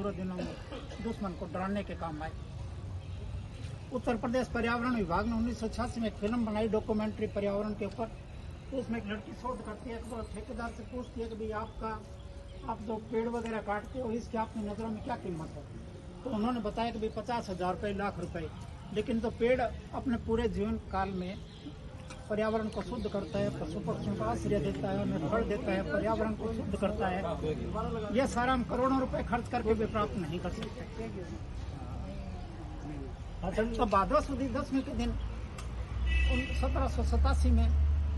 बुरे दिनों में दुश्मन को डराने के काम आए। उत्तर प्रदेश पर्यावरण विभाग ने 1986 में एक फिल्म बनाई डॉक्यूमेंट्री पर्यावरण के ऊपर। तो उसमें एक लड़की शोध करती है तो ठेकेदार से पूछती है कि भाई आप जो पेड़ वगैरह काटते हो इसकी आपकी नज़रों में क्या कीमत है। तो उन्होंने बताया कि भाई 50,000 रुपये, लाख रुपए। लेकिन तो पेड़ अपने पूरे जीवन काल में पर्यावरण को शुद्ध करता है, पशु पक्षियों को आश्रय देता है, उन्हें फल देता है, पर्यावरण को शुद्ध करता है। यह सारा हम करोड़ों रुपए खर्च करके भी प्राप्त नहीं कर सकते। तो भादवा सुदी 10वीं के दिन 1787 में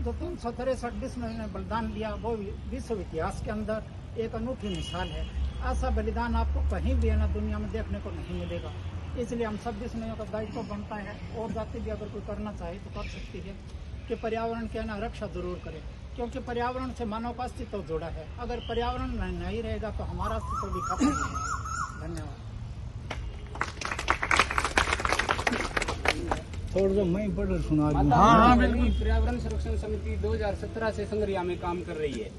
जो 363 बिश्नोई ने बलिदान दिया, वो विश्व इतिहास के अंदर एक अनूठी मिसाल है। ऐसा बलिदान आपको कहीं भी है ना दुनिया में देखने को नहीं मिलेगा। इसलिए हम सब बिश्नोइयों का दायित्व बनता है, और जाति भी अगर कोई करना चाहे तो कर सकती है, कि पर्यावरण की ना रक्षा जरूर करें, क्योंकि पर्यावरण से मानव का अस्तित्व जुड़ा है। अगर पर्यावरण नहीं रहेगा तो हमारा अस्तित्व भी खत्म है। धन्यवाद। थोड़ा मैं पढ़ सुना दूं। हाँ बिल्कुल। पर्यावरण संरक्षण समिति 2017 से संग्रिया में काम कर रही है,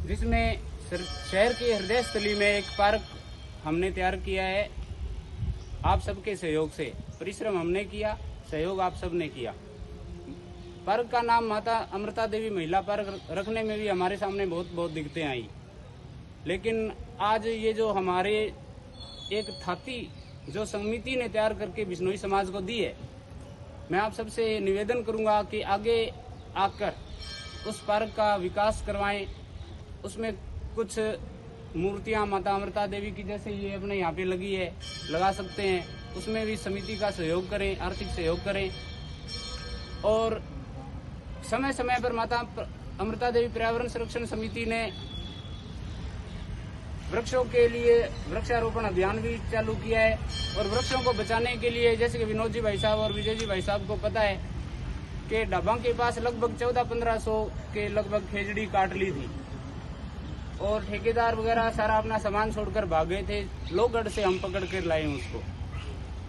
जिसमें शहर के हृदय स्थली में एक पार्क हमने तैयार किया है। आप सबके सहयोग से, परिश्रम हमने किया, सहयोग आप सब ने किया। पार्क का नाम माता अमृता देवी महिला पार्क रखने में भी हमारे सामने बहुत दिक्कतें आई, लेकिन आज ये जो हमारे एक थाती जो समिति ने तैयार करके बिश्नोई समाज को दी है, मैं आप सबसे निवेदन करूंगा कि आगे आकर उस पार्क का विकास करवाएं। उसमें कुछ मूर्तियां माता अमृता देवी की जैसे ये अपने यहाँ पे लगी है, लगा सकते हैं। उसमें भी समिति का सहयोग करें, आर्थिक सहयोग करें। और समय समय पर माता अमृता देवी पर्यावरण संरक्षण समिति ने वृक्षों के लिए वृक्षारोपण अभियान भी चालू किया है। और वृक्षों को बचाने के लिए, जैसे कि विनोद जी भाई साहब और विजय जी भाई साहब को पता है कि ढाबा के पास लगभग 1400-1500 के लगभग खेजड़ी काट ली थी, और ठेकेदार वगैरह सारा अपना सामान छोड़कर भाग गए थे। लोहगढ़ से हम पकड़ कर लाए उसको।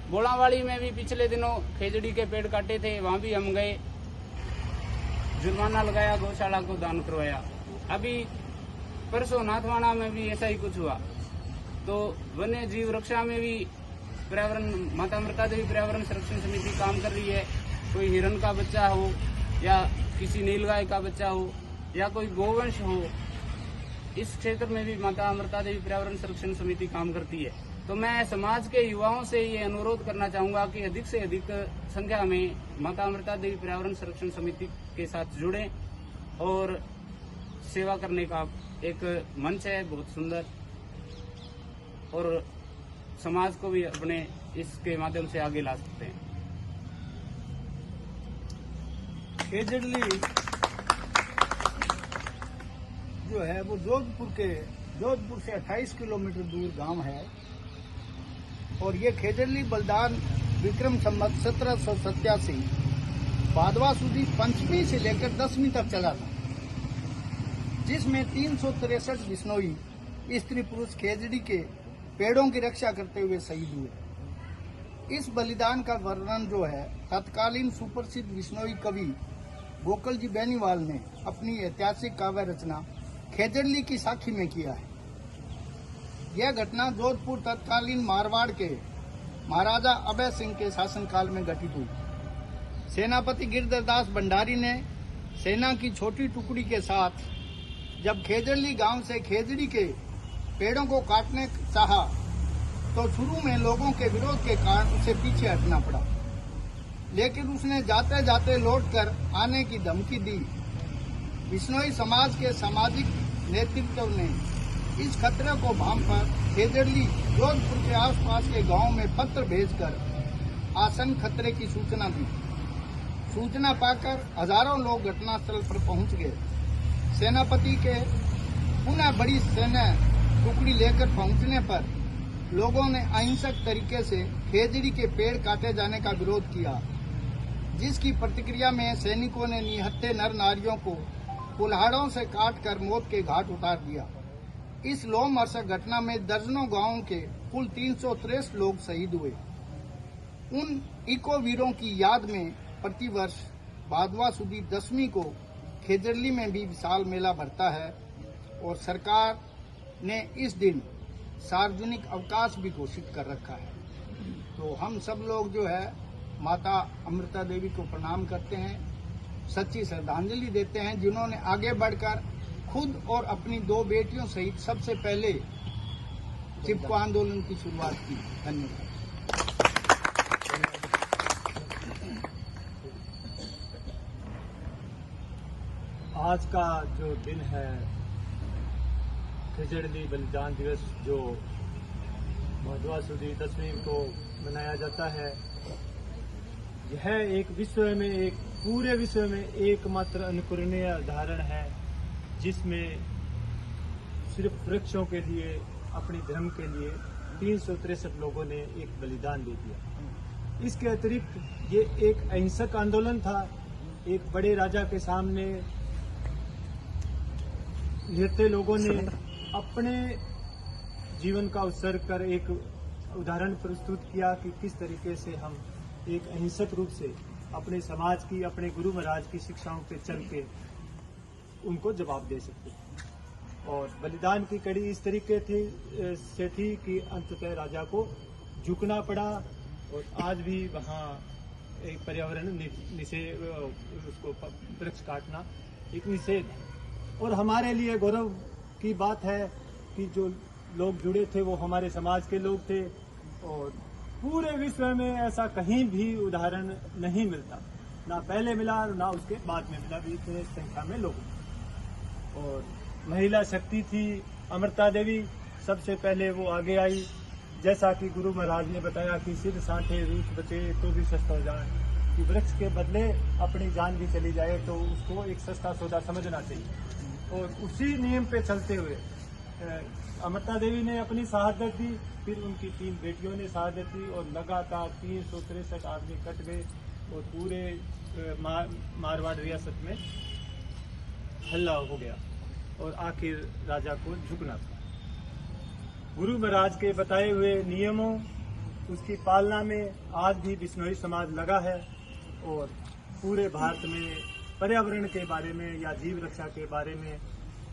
बोलावाड़ी में भी पिछले दिनों खेजड़ी के पेड़ काटे थे, वहां भी हम गए, जुर्माना लगाया, गौशाला को दान करवाया। अभी परसों नाथवाड़ा में भी ऐसा ही कुछ हुआ। तो वन्य जीव रक्षा में भी पर्यावरण माता अमृता देवी पर्यावरण संरक्षण समिति काम कर रही है। कोई हिरण का बच्चा हो, या किसी नीलगाय का बच्चा हो, या कोई गोवंश हो, इस क्षेत्र में भी माता अमृता देवी पर्यावरण संरक्षण समिति काम करती है। तो मैं समाज के युवाओं से ये अनुरोध करना चाहूंगा कि अधिक से अधिक संख्या में माता अमृता देवी पर्यावरण संरक्षण समिति के साथ जुड़ें, और सेवा करने का एक मंच है बहुत सुंदर, और समाज को भी अपने इसके माध्यम से आगे ला सकते हैं। खेजड़ली जो है वो जोधपुर से 28 किलोमीटर दूर गांव है, और ये खेजड़ली बलिदान विक्रम संवत 1787 भादवा सुदी पंचमी से लेकर 10वीं तक चला था, जिसमें 363 बिश्नोई स्त्री पुरुष खेजड़ी के पेड़ों की रक्षा करते हुए शहीद हुए। इस बलिदान का वर्णन जो है तत्कालीन सुप्रसिद्ध बिश्नोई कवि गोकल जी बेनीवाल ने अपनी ऐतिहासिक काव्य रचना खेजड़ली की साखी में किया है। यह घटना जोधपुर तत्कालीन मारवाड़ के महाराजा अभय सिंह के शासनकाल में घटित हुई। सेनापति गिरधरदास भंडारी ने सेना की छोटी टुकड़ी के साथ जब खेजड़ली गांव से खेजड़ी के पेड़ों को काटने चाहा, तो शुरू में लोगों के विरोध के कारण उसे पीछे हटना पड़ा, लेकिन उसने जाते जाते लौटकर आने की धमकी दी। बिश्नोई समाज के सामाजिक नेतृत्व ने इस खतरे को भांपकर खेजड़ली जोधपुर के आसपास के गांव में पत्र भेजकर आसन्न खतरे की सूचना दी। सूचना पाकर हजारों लोग घटनास्थल पर पहुंच गए। सेनापति के पुनः बड़ी सेना टुकड़ी लेकर पहुंचने पर लोगों ने अहिंसक तरीके से खेजड़ी के पेड़ काटे जाने का विरोध किया, जिसकी प्रतिक्रिया में सैनिकों ने निहत्थे नर नारियों को कुल्हाड़ों से काटकर मौत के घाट उतार दिया। इस लोमहर्षक घटना में दर्जनों गांवों के कुल 363 लोग शहीद हुए। उन इको वीरों की याद में प्रतिवर्ष भादवा सुदी 10वीं को खेजड़ली में भी विशाल मेला भरता है, और सरकार ने इस दिन सार्वजनिक अवकाश भी घोषित कर रखा है। तो हम सब लोग जो है माता अमृता देवी को प्रणाम करते हैं, सच्ची श्रद्धांजलि देते हैं, जिन्होंने आगे बढ़कर खुद और अपनी 2 बेटियों सहित सबसे पहले चिपको आंदोलन की शुरुआत की। धन्यवाद। आज का जो दिन है खिजड़ली बलिदान दिवस, जो मधुआ सुदी 10वीं को मनाया जाता है, यह एक पूरे विश्व में एकमात्र अनुकरणीय उदाहरण है जिसमें सिर्फ वृक्षों के लिए, अपने धर्म के लिए 363 लोगों ने एक बलिदान दे दिया। इसके अतिरिक्त ये एक अहिंसक आंदोलन था। एक बड़े राजा के सामने निहत्थे लोगों ने अपने जीवन का उत्सर्ग कर एक उदाहरण प्रस्तुत किया कि किस तरीके से हम एक अहिंसक रूप से अपने समाज की, अपने गुरु महाराज की शिक्षाओं पे चल के उनको जवाब दे सकते हैं। और बलिदान की कड़ी इस तरीके से थी कि अंततः राजा को झुकना पड़ा। और आज भी वहाँ एक पर्यावरण निषेध, उसको वृक्ष काटना एक निषेध है। और हमारे लिए गौरव की बात है कि जो लोग जुड़े थे वो हमारे समाज के लोग थे। और पूरे विश्व में ऐसा कहीं भी उदाहरण नहीं मिलता, ना पहले मिला ना उसके बाद में मिला भी इतने संख्या में लोग। और महिला शक्ति थी अमृता देवी, सबसे पहले वो आगे आई। जैसा कि गुरु महाराज ने बताया कि सिर साठे रूठ बचे तो भी सस्ता जान, कि वृक्ष के बदले अपनी जान भी चली जाए तो उसको एक सस्ता सौदा समझना चाहिए। और उसी नियम पे चलते हुए अमृता देवी ने अपनी शहादत दी, फिर उनकी 3 बेटियों ने शहादत दी और लगातार 363 आदमी कट गए और पूरे मारवाड़ रियासत में हल्ला हो गया और आखिर राजा को झुकना था। गुरु महाराज के बताए हुए नियमों, उसकी पालना में आज भी बिश्नोई समाज लगा है। और पूरे भारत में पर्यावरण के बारे में या जीव रक्षा के बारे में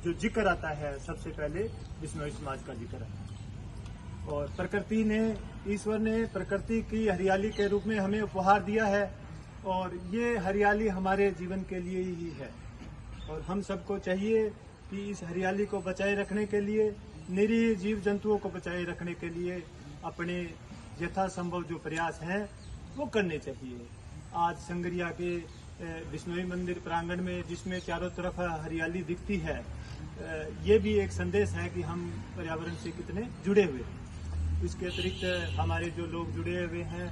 जो जिक्र आता है, सबसे पहले बिश्नोई समाज का जिक्र है। और प्रकृति ने, ईश्वर ने प्रकृति की हरियाली के रूप में हमें उपहार दिया है और ये हरियाली हमारे जीवन के लिए ही है। और हम सबको चाहिए कि इस हरियाली को बचाए रखने के लिए, निरीह जीव जंतुओं को बचाए रखने के लिए अपने यथासंभव जो प्रयास हैं वो करने चाहिए। आज संगरिया के बिश्नोई मंदिर प्रांगण में, जिसमें चारों तरफ हरियाली दिखती है, ये भी एक संदेश है कि हम पर्यावरण से कितने जुड़े हुए हैं। इसके अतिरिक्त हमारे जो लोग जुड़े हुए हैं,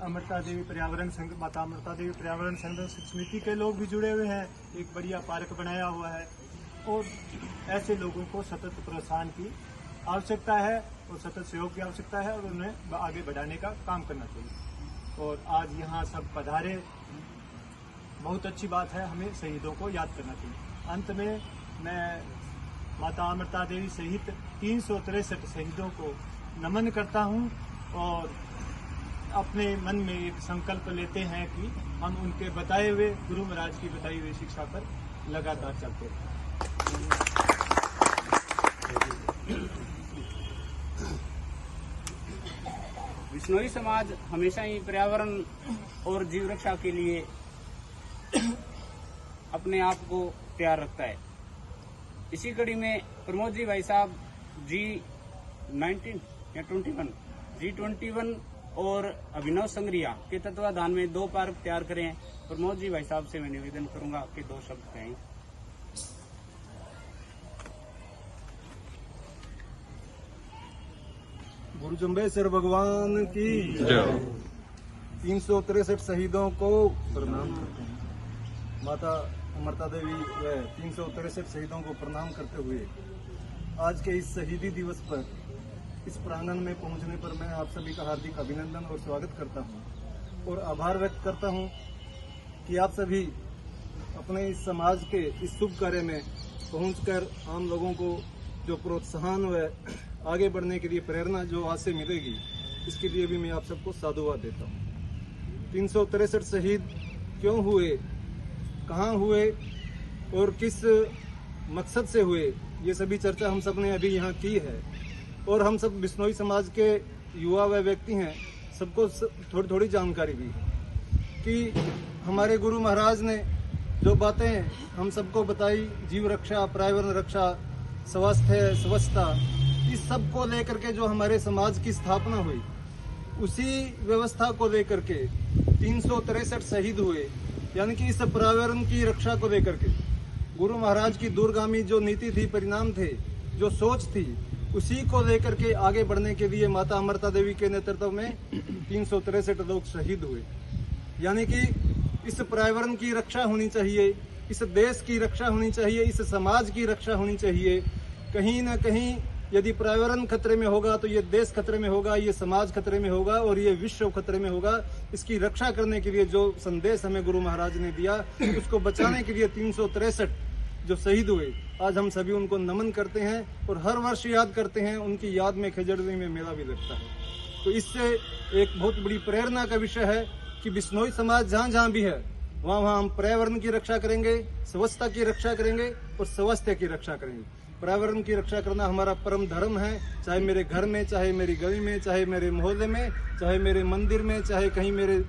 अमृता देवी पर्यावरण संघ, माता अमृता देवी पर्यावरण संरक्षण समिति के लोग भी जुड़े हुए हैं। एक बढ़िया पार्क बनाया हुआ है और ऐसे लोगों को सतत प्रोत्साहन की आवश्यकता है और सतत सहयोग की आवश्यकता है और उन्हें आगे बढ़ाने का काम करना चाहिए। और आज यहाँ सब पधारे, बहुत अच्छी बात है, हमें शहीदों को याद करना चाहिए। अंत में मैं माता अमृता देवी सहित 363 शहीदों को नमन करता हूँ और अपने मन में एक संकल्प लेते हैं कि हम उनके बताए हुए, गुरु महाराज की बताई हुई शिक्षा पर लगातार चलते रहें। बिश्नोई समाज हमेशा ही पर्यावरण और जीव रक्षा के लिए अपने आप को तैयार रखता है। इसी कड़ी में प्रमोद जी भाई साहब G21 और अभिनव संग्रिया के तत्वाधान में 2 पार्क तैयार करे हैं। प्रमोद जी भाई साहब से मैं निवेदन करूंगा कि 2 शब्द कहें। गुरु जम्बेश्वर भगवान की 363 शहीदों को प्रणाम करते हैं। माता अमृता देवी व 363 शहीदों को प्रणाम करते हुए आज के इस शहीदी दिवस पर इस प्रांगण में पहुंचने पर मैं आप सभी का हार्दिक अभिनंदन और स्वागत करता हूं और आभार व्यक्त करता हूं कि आप सभी अपने इस समाज के इस शुभ कार्य में पहुंचकर आम लोगों को जो प्रोत्साहन व आगे बढ़ने के लिए प्रेरणा जो आज से मिलेगी, इसके लिए भी मैं आप सबको साधुवाद देता हूँ। 363 शहीद क्यों हुए, कहाँ हुए और किस मकसद से हुए, ये सभी चर्चा हम सब ने अभी यहाँ की है। और हम सब बिश्नोई समाज के युवा व व्यक्ति हैं, सबको थोड़ी थोड़ी जानकारी भी है कि हमारे गुरु महाराज ने जो बातें हम सबको बताई, जीव रक्षा, पर्यावरण रक्षा, स्वास्थ्य, स्वच्छता, इस सब को लेकर के जो हमारे समाज की स्थापना हुई, उसी व्यवस्था को लेकर के 363 शहीद हुए। यानी कि इस पर्यावरण की रक्षा को लेकर के गुरु महाराज की दूरगामी जो नीति थी, परिणाम थे, जो सोच थी, उसी को लेकर के आगे बढ़ने के लिए माता अमृता देवी के नेतृत्व में 363 लोग शहीद हुए। यानी कि इस पर्यावरण की रक्षा होनी चाहिए, इस देश की रक्षा होनी चाहिए, इस समाज की रक्षा होनी चाहिए। कहीं ना कहीं यदि पर्यावरण खतरे में होगा तो ये देश खतरे में होगा, ये समाज खतरे में होगा और ये विश्व खतरे में होगा। इसकी रक्षा करने के लिए जो संदेश हमें गुरु महाराज ने दिया, उसको बचाने के लिए 363 जो शहीद हुए, आज हम सभी उनको नमन करते हैं और हर वर्ष याद करते हैं। उनकी याद में खजड़वी में मेला भी लगता है। तो इससे एक बहुत बड़ी प्रेरणा का विषय है कि बिश्नोई समाज जहाँ जहाँ भी है, वहाँ वहाँ हम पर्यावरण की रक्षा करेंगे, स्वच्छता की रक्षा करेंगे और स्वास्थ्य की रक्षा करेंगे। पर्यावरण की रक्षा करना हमारा परम धर्म है, चाहे मेरे घर में, चाहे मेरी गली में, चाहे मेरे मोहल्ले में, चाहे मेरे मंदिर में, चाहे कहीं मेरे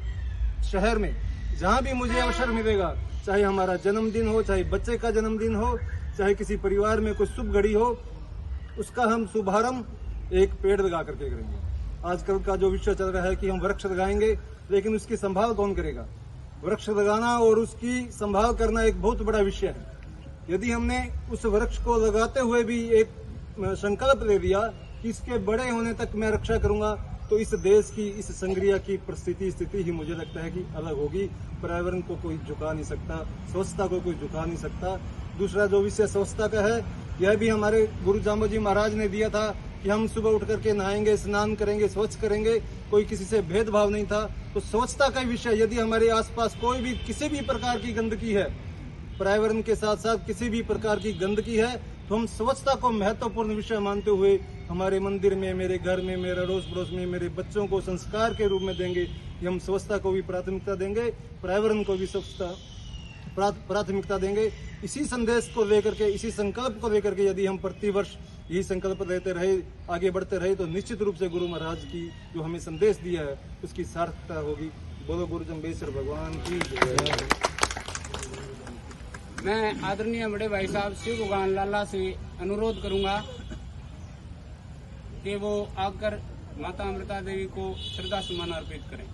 शहर में, जहाँ भी मुझे अवसर मिलेगा, चाहे हमारा जन्मदिन हो, चाहे बच्चे का जन्मदिन हो, चाहे किसी परिवार में कोई शुभ घड़ी हो, उसका हम शुभारंभ एक पेड़ लगा करके करेंगे। आजकल का जो विषय चल रहा है कि हम वृक्ष लगाएंगे, लेकिन उसकी संभाल कौन करेगा? वृक्ष लगाना और उसकी संभाल करना एक बहुत बड़ा विषय है। यदि हमने उस वृक्ष को लगाते हुए भी एक संकल्प ले लिया कि इसके बड़े होने तक मैं रक्षा करूंगा, तो इस देश की, इस संग्रिया की स्थिति ही मुझे लगता है कि अलग होगी। पर्यावरण को कोई झुका नहीं सकता, स्वच्छता को कोई झुका नहीं सकता। दूसरा जो विषय स्वच्छता का है, यह भी हमारे गुरु जामोजी महाराज ने दिया था कि हम सुबह उठ करके नहाएंगे, स्नान करेंगे, स्वच्छ करेंगे, कोई किसी से भेदभाव नहीं था। तो स्वच्छता का विषय, यदि हमारे आसपास कोई भी किसी भी प्रकार की गंदगी है, पर्यावरण के साथ साथ किसी भी प्रकार की गंदगी है, तो हम स्वच्छता को महत्वपूर्ण विषय मानते हुए हमारे मंदिर में, मेरे घर में, मेरे अड़ोस पड़ोस में, मेरे बच्चों को संस्कार के रूप में देंगे कि हम स्वच्छता को भी प्राथमिकता देंगे, पर्यावरण को भी स्वच्छता प्राथमिकता देंगे। इसी संदेश को लेकर के, इसी संकल्प को लेकर के यदि हम प्रतिवर्ष यही संकल्प लेते रहे, आगे बढ़ते रहे, तो निश्चित रूप से गुरु महाराज की जो हमें संदेश दिया है उसकी सार्थकता होगी। बोलो गुरु जम्बेश्वर भगवान की जय। मैं आदरणीय बड़े भाई साहब शिव भगवान लाला से अनुरोध करूंगा कि वो आकर माता अमृता देवी को श्रद्धा सुमन अर्पित करें।